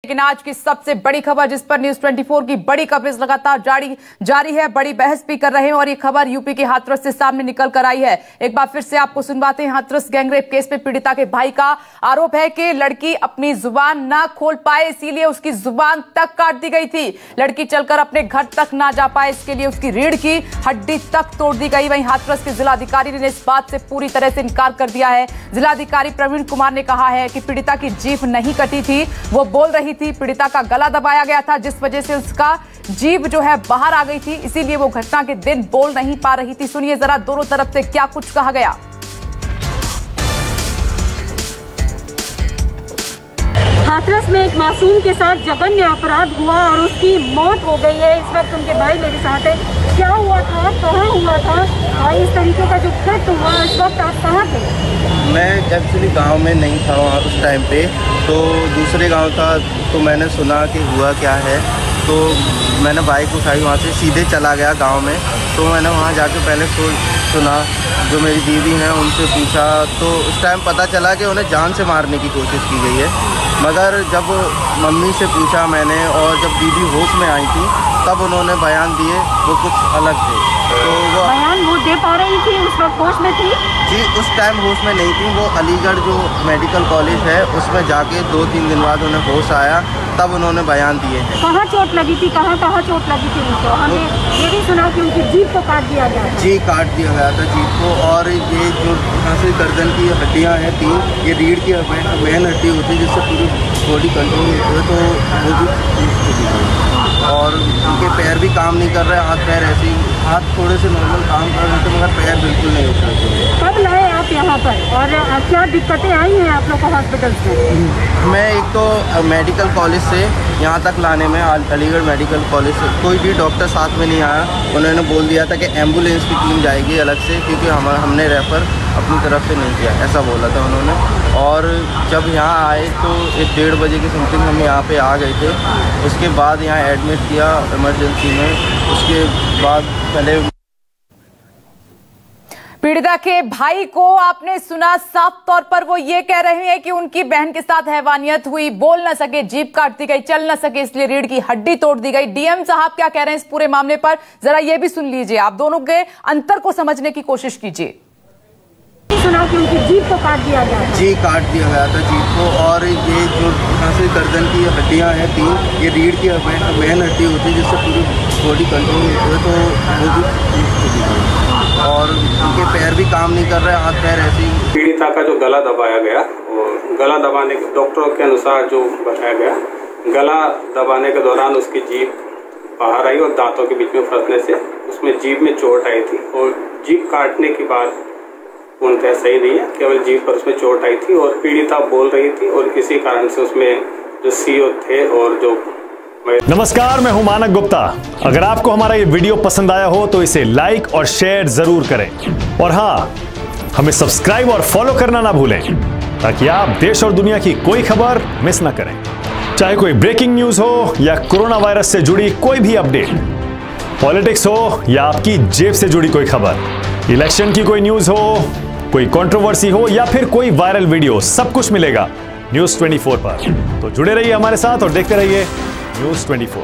लेकिन आज की सबसे बड़ी खबर जिस पर न्यूज 24 की बड़ी कवरेज लगातार जारी है, बड़ी बहस भी कर रहे हैं और ये खबर यूपी के हाथरस से सामने निकल कर आई है। एक बार फिर से आपको सुनवाते हैं। हाथरस गैंगरेप केस में पीड़िता के भाई का आरोप है कि लड़की अपनी जुबान ना खोल पाए, इसीलिए उसकी जुबान तक काट दी गई थी। लड़की चलकर अपने घर तक ना जा पाए, इसके लिए उसकी रीढ़ की हड्डी तक तोड़ दी गई। वहीं हाथरस के जिलाधिकारी ने इस बात से पूरी तरह से इनकार कर दिया है। जिलाधिकारी प्रवीण कुमार ने कहा है कि पीड़िता की जीभ नहीं कटी थी, वो बोल रही थी। पीड़िता का गला दबाया गया था, जिस वजह से उसका जीभ जो है बाहर आ गई थी, इसीलिए वो घटना के दिन बोल नहीं पा रही थी। सुनिए जरा दोनों तरफ से क्या कुछ कहा गया। हाथरस में एक मासूम के साथ जघन्य अपराध हुआ और उसकी मौत हो गई है। इस वक्त उनके भाई मेरे साथ है। क्या हुआ था, कहाँ हुआ था, इस तरीके का जो कृत्य हुआ, इस वक्त आप कहाँ थे? मैं एक्चुअली गांव में नहीं था वहाँ उस टाइम पे, तो दूसरे गांव था। तो मैंने सुना कि हुआ क्या है, तो मैंने बाइक उठाई, वहाँ से सीधे चला गया गांव में। तो मैंने वहाँ जाके पहले सुना, जो मेरी दीदी हैं उनसे पूछा, तो उस टाइम पता चला कि उन्हें जान से मारने की कोशिश की गई है। मगर जब मम्मी से पूछा मैंने और जब दीदी होश में आई थी तब उन्होंने बयान दिए, वो कुछ अलग थे। तो वो बयान वो दे पा रही थी, उस वक्त होश में थी? जी, उस टाइम होश में नहीं थी। वो अलीगढ़ जो मेडिकल कॉलेज है उसमें जाके 2-3 दिन बाद उन्हें होश आया, तब उन्होंने बयान दिए हैं। कहाँ चोट लगी थी, कहाँ चोट लगी थी उनको? हमने ये भी सुना कि उनकी जीभ को काट दिया गया। जी, काट दिया गया था जीभ को। और ये जो यहाँ से गर्दन की हड्डियाँ हैं 3, ये रीढ़ की मेन हड्डी होती है जिससे पूरी बॉडी कंट्रोल होती है, तो वो भी। और उनके पैर भी काम नहीं कर रहे, हाथ पैर ऐसे ही, हाथ थोड़े से नॉर्मल काम कर रहे थे मगर पैर बिल्कुल नहीं उठ रहे। कब लाए आप यहाँ पर और क्या दिक्कतें आई हैं आप लोग को हॉस्पिटल से? मैं एक तो मेडिकल कॉलेज से यहाँ तक लाने में, अलीगढ़ मेडिकल कॉलेज से कोई भी डॉक्टर साथ में नहीं आया। उन्होंने बोल दिया था कि एम्बुलेंस की टीम जाएगी अलग से, क्योंकि हमने रेफ़र अपनी तरफ से नहीं किया, ऐसा बोला था उन्होंने। और जब यहाँ आए तो 1-1:30 बजे की समथिंग हम यहाँ पे आ गए थे। उसके बाद यहाँ एडमिट किया इमरजेंसी में। उसके बाद पहले पीड़िता के भाई को आपने सुना, साफ तौर पर वो ये कह रहे हैं कि उनकी बहन के साथ हैवानियत हुई, बोल न सके, जीभ काट दी गई, चल न सके, इसलिए रीढ़ की हड्डी तोड़ दी गई। डीएम साहब क्या कह रहे हैं इस पूरे मामले पर, जरा ये भी सुन लीजिए। आप दोनों के अंतर को समझने की कोशिश कीजिए। सुना कि उनकी जीभ को काट दिया गया। जी, काट दिया गया था जीभ को। और ये जो यहाँ से गर्दन की हड्डियाँ हैं 3, ये रीढ़ की मेन हड्डी होती है जिससे पूरी बॉडी कंट्रोल होती है, तो वो भी। और उनके पैर भी काम नहीं कर रहे, हाथ पैर ऐसे ही। पीड़िता का जो गला दबाया गया, और गला दबाने के डॉक्टरों के अनुसार जो बताया गया, गला दबाने के दौरान उसकी जीभ बाहर आई और दांतों के बीच में फंसने से उसमें जीभ में चोट आई थी। और जीभ काटने के बाद पूर्णतः सही नहीं है, केवल जीभ पर उसमें चोट आई थी और पीड़िता बोल रही थी और किसी कारण से उसमें जो सीओ थे और जो। नमस्कार, मैं हूं मानक गुप्ता। अगर आपको हमारा ये वीडियो पसंद आया हो तो इसे लाइक और शेयर जरूर करें, और हाँ, हमें सब्सक्राइब और फॉलो करना ना भूलें, ताकि आप देश और दुनिया की कोई खबर मिस ना करें। चाहे कोई ब्रेकिंग न्यूज हो या कोरोना वायरस से जुड़ी कोई भी अपडेट, पॉलिटिक्स हो या आपकी जेब से जुड़ी कोई खबर, इलेक्शन की कोई न्यूज हो, कोई कंट्रोवर्सी हो या फिर कोई वायरल वीडियो, सब कुछ मिलेगा न्यूज 24 पर। तो जुड़े रहिए हमारे साथ और देखते रहिए न्यूज 24।